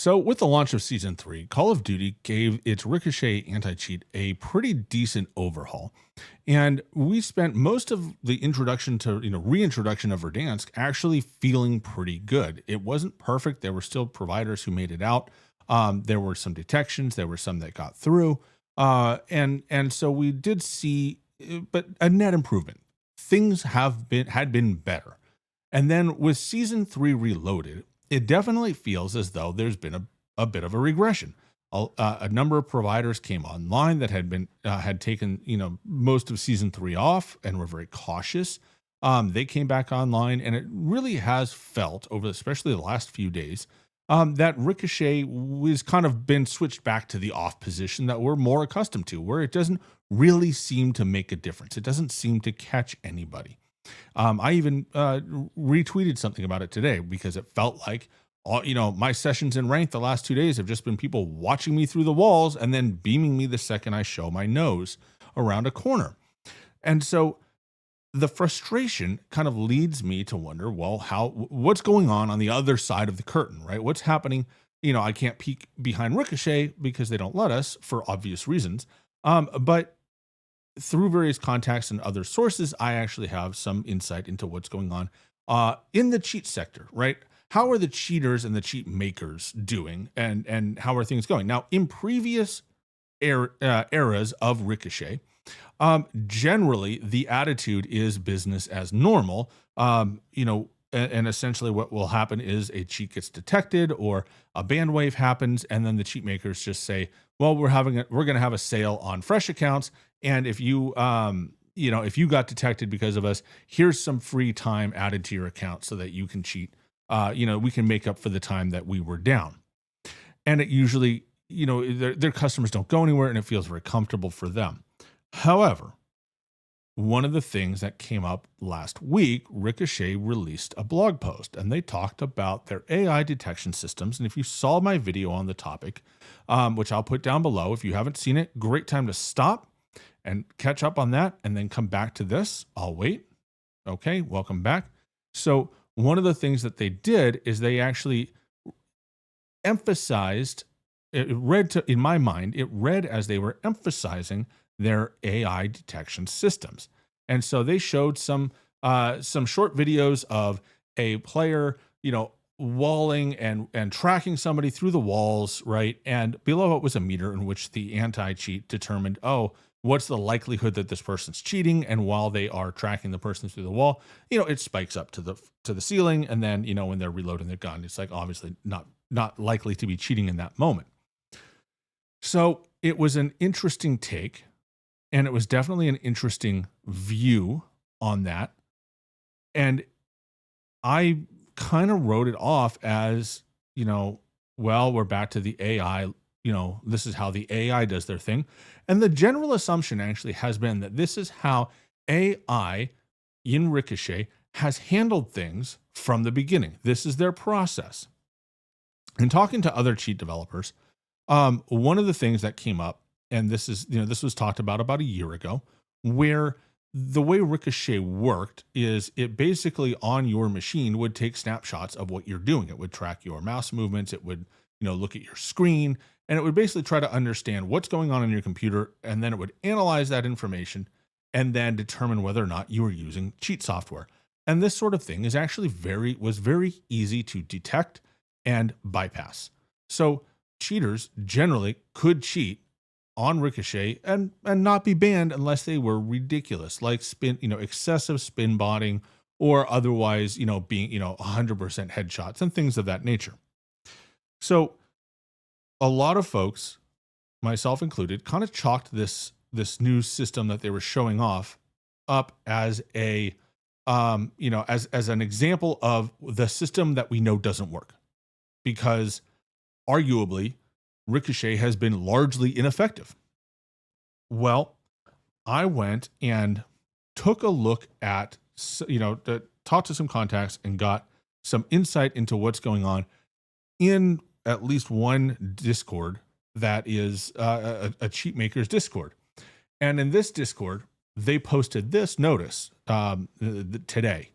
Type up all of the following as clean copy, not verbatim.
So, with the launch of Season 3, Call of Duty gave its Ricochet anti cheat a pretty decent overhaul. And we spent most of the introduction to, reintroduction of Verdansk actually feeling pretty good. It wasn't perfect. There were still providers who made it out. There were some detections, there were some that got through. And so we did see, but a net improvement. Things had been better. And then with Season 3 Reloaded, it definitely feels as though there's been a bit of a regression. A number of providers came online that had taken most of Season 3 off and were very cautious. They came back online, and it really has felt over, especially the last few days, that Ricochet was kind of been switched back to the off position that we're more accustomed to, where it doesn't really seem to make a difference. It doesn't seem to catch anybody. I even retweeted something about it today because it felt like my sessions in ranked the last 2 days have just been people watching me through the walls and then beaming me the second I show my nose around a corner. And so the frustration kind of leads me to wonder, well, what's going on the other side of the curtain, right? What's happening? I can't peek behind Ricochet because they don't let us for obvious reasons. But through various contacts and other sources, I actually have some insight into what's going on in the cheat sector, right? How are the cheaters and the cheat makers doing, and how are things going? Now, in previous eras of Ricochet, generally the attitude is business as normal. And essentially what will happen is a cheat gets detected or a band wave happens, and then the cheat makers just say, well, we're going to have a sale on fresh accounts. And if you got detected because of us, here's some free time added to your account so that you can cheat. We can make up for the time that we were down. And it usually, their customers don't go anywhere, and it feels very comfortable for them. However, one of the things that came up last week, Ricochet released a blog post, and they talked about their AI detection systems. And if you saw my video on the topic, which I'll put down below, if you haven't seen it, great time to stop and catch up on that and then come back to this. I'll wait. Okay, welcome back. So one of the things that they did is they actually emphasized, in my mind, it read as they were emphasizing their AI detection systems. And so they showed some short videos of a player, walling and tracking somebody through the walls, right? And below it was a meter in which the anti-cheat determined, what's the likelihood that this person's cheating? And while they are tracking the person through the wall, it spikes up to the ceiling. And then, when they're reloading their gun, it's like obviously not likely to be cheating in that moment. So it was an interesting take. And it was definitely an interesting view on that. And I kind of wrote it off as, well, we're back to the AI, this is how the AI does their thing. And the general assumption actually has been that this is how AI in Ricochet has handled things from the beginning. This is their process. And talking to other cheat developers, one of the things that came up, and this was talked about a year ago, where the way Ricochet worked is it basically on your machine would take snapshots of what you're doing. It would track your mouse movements. It would, look at your screen, and it would basically try to understand what's going on your computer. And then it would analyze that information and then determine whether or not you were using cheat software. And this sort of thing is actually was very easy to detect and bypass. So cheaters generally could cheat on Ricochet and not be banned unless they were ridiculous, like excessive spin botting or otherwise, being, 100% headshots and things of that nature. So a lot of folks, myself included, kind of chalked this new system that they were showing off up as a, as an example of the system that we know doesn't work, because arguably Ricochet has been largely ineffective. Well, I went and took a look at, talked to some contacts and got some insight into what's going on in at least one Discord that is a cheat maker's Discord. And in this Discord, they posted this notice today,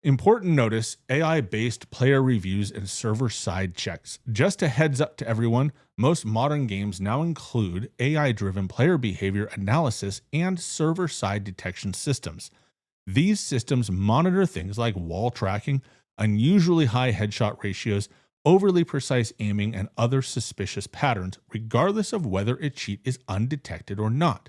Important notice: AI-based player reviews and server-side checks. Just a heads up to everyone, most modern games now include AI-driven player behavior analysis and server-side detection systems. These systems monitor things like wall tracking, unusually high headshot ratios, overly precise aiming, and other suspicious patterns, regardless of whether a cheat is undetected or not.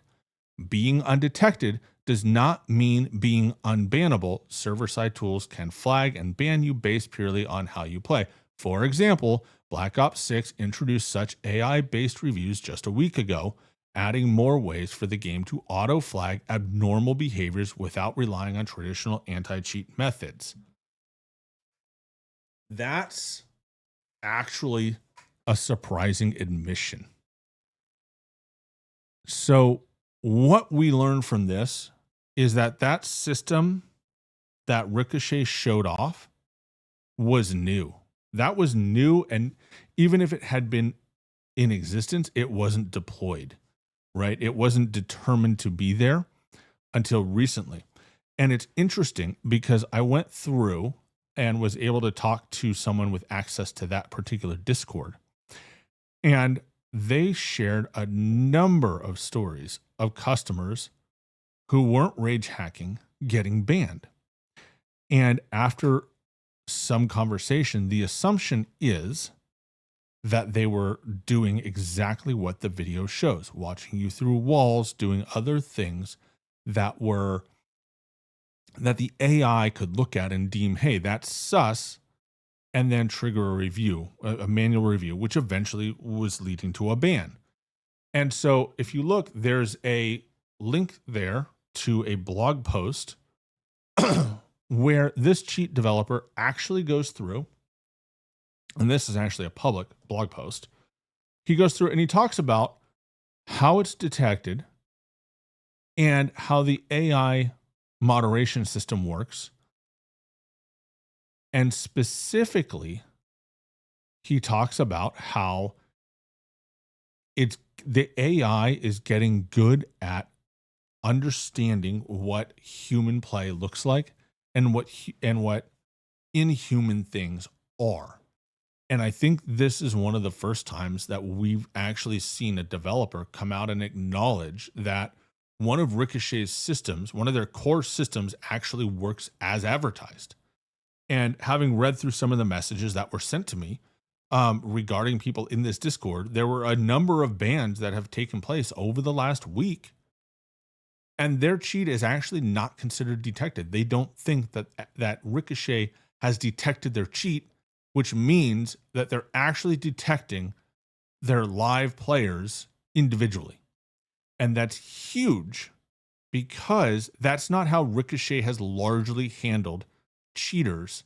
Being undetected does not mean being unbannable. Server-side tools can flag and ban you based purely on how you play. For example, Black Ops 6 introduced such AI-based reviews just a week ago, adding more ways for the game to auto-flag abnormal behaviors without relying on traditional anti-cheat methods. That's actually a surprising admission. So what we learned from this is that system that Ricochet showed off was new. That was new, and even if it had been in existence, it wasn't deployed, right? It wasn't determined to be there until recently. And it's interesting because I went through and was able to talk to someone with access to that particular Discord. And they shared a number of stories of customers who weren't rage hacking getting banned. And after some conversation, the assumption is that they were doing exactly what the video shows, watching you through walls, doing other things that the AI could look at and deem, hey, that's sus, and then trigger a review, a manual review, which eventually was leading to a ban. And so if you look, there's a link there to a blog post where this cheat developer actually goes through, and this is actually a public blog post. He goes through and he talks about how it's detected and how the AI moderation system works. And specifically, he talks about how the AI is getting good at understanding what human play looks like and what inhuman things are. And I think this is one of the first times that we've actually seen a developer come out and acknowledge that one of Ricochet's systems, one of their core systems, actually works as advertised. And having read through some of the messages that were sent to me regarding people in this Discord, there were a number of bans that have taken place over the last week. And their cheat is actually not considered detected. They don't think that Ricochet has detected their cheat, which means that they're actually detecting their live players individually. And that's huge because that's not how Ricochet has largely handled cheaters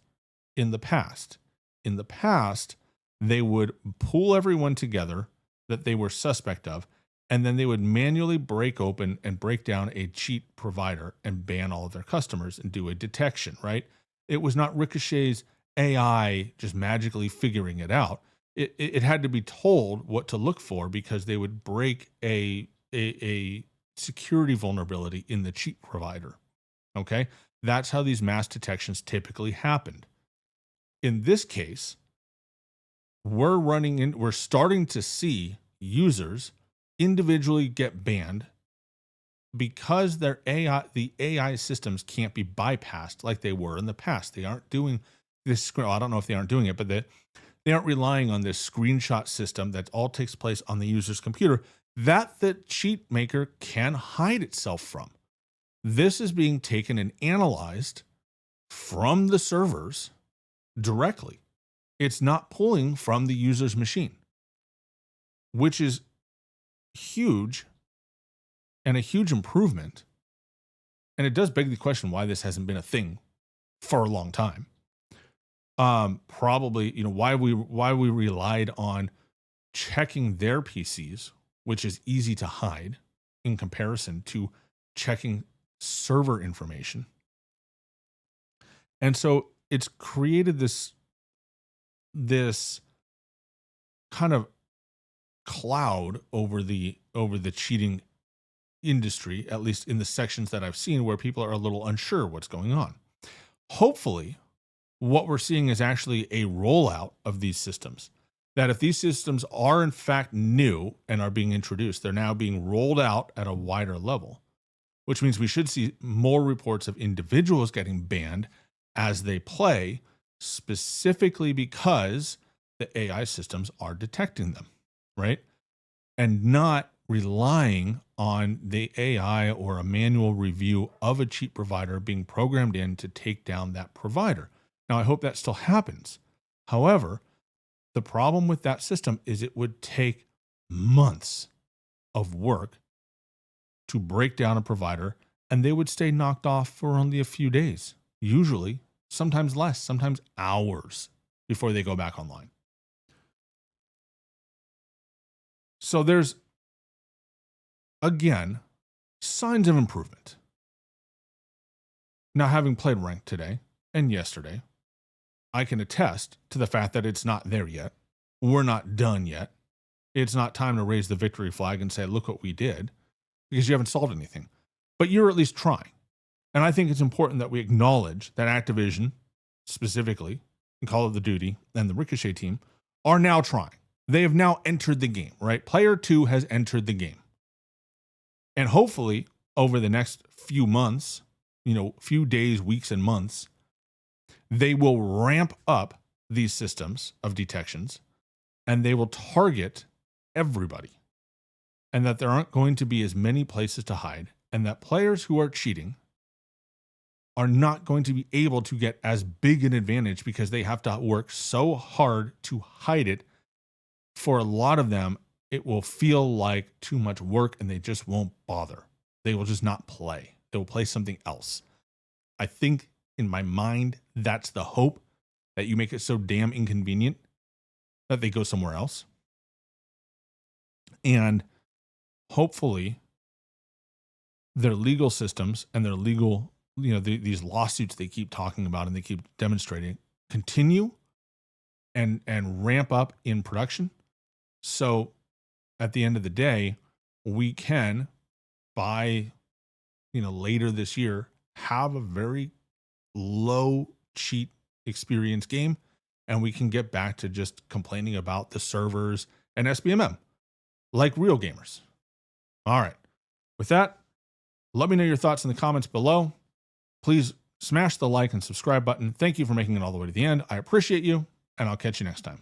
in the past. In the past, they would pull everyone together that they were suspect of, and then they would manually break open and break down a cheat provider and ban all of their customers and do a detection, right? It was not Ricochet's AI just magically figuring it out. It had to be told what to look for because they would break a security vulnerability in the cheat provider. Okay? That's how these mass detections typically happened. In this case, we're starting to see users individually get banned because the AI systems can't be bypassed like they were in the past. They aren't doing this. I don't know if they aren't doing it, but they aren't relying on this screenshot system that all takes place on the user's computer that the cheat maker can hide itself from. This is being taken and analyzed from the servers directly. It's not pulling from the user's machine, which is huge and a huge improvement. And it does beg the question why this hasn't been a thing for a long time. Probably, why we relied on checking their PCs, which is easy to hide in comparison to checking server information. And so it's created this kind of cloud over the cheating industry, at least in the sections that I've seen where people are a little unsure what's going on. Hopefully what we're seeing is actually a rollout of these systems. That if these systems are in fact new and are being introduced, they're now being rolled out at a wider level, which means we should see more reports of individuals getting banned as they play, specifically because the AI systems are detecting them, right? And not relying on the AI or a manual review of a cheat provider being programmed in to take down that provider. Now, I hope that still happens. However, the problem with that system is it would take months of work to break down a provider, and they would stay knocked off for only a few days, usually, sometimes less, sometimes hours before they go back online. So there's, again, signs of improvement. Now, having played ranked today and yesterday, I can attest to the fact that it's not there yet. We're not done yet. It's not time to raise the victory flag and say, look what we did, because you haven't solved anything. But you're at least trying. And I think it's important that we acknowledge that Activision, specifically, and Call of Duty and the Ricochet team, are now trying. They have now entered the game, right? Player 2 has entered the game. And hopefully, over the next few months, few days, weeks, and months, they will ramp up these systems of detections and they will target everybody. And that there aren't going to be as many places to hide, and that players who are cheating are not going to be able to get as big an advantage because they have to work so hard to hide it. For a lot of them, it will feel like too much work and they just won't bother. They will just not play. They will play something else. I think in my mind, that's the hope, that you make it so damn inconvenient that they go somewhere else. And hopefully their legal systems and their legal, these lawsuits they keep talking about and they keep demonstrating continue and ramp up in production. So at the end of the day, we can, by, later this year, have a very low cheat experience game, and we can get back to just complaining about the servers and SBMM like real gamers. All right. With that, let me know your thoughts in the comments below. Please smash the like and subscribe button. Thank you for making it all the way to the end. I appreciate you, and I'll catch you next time.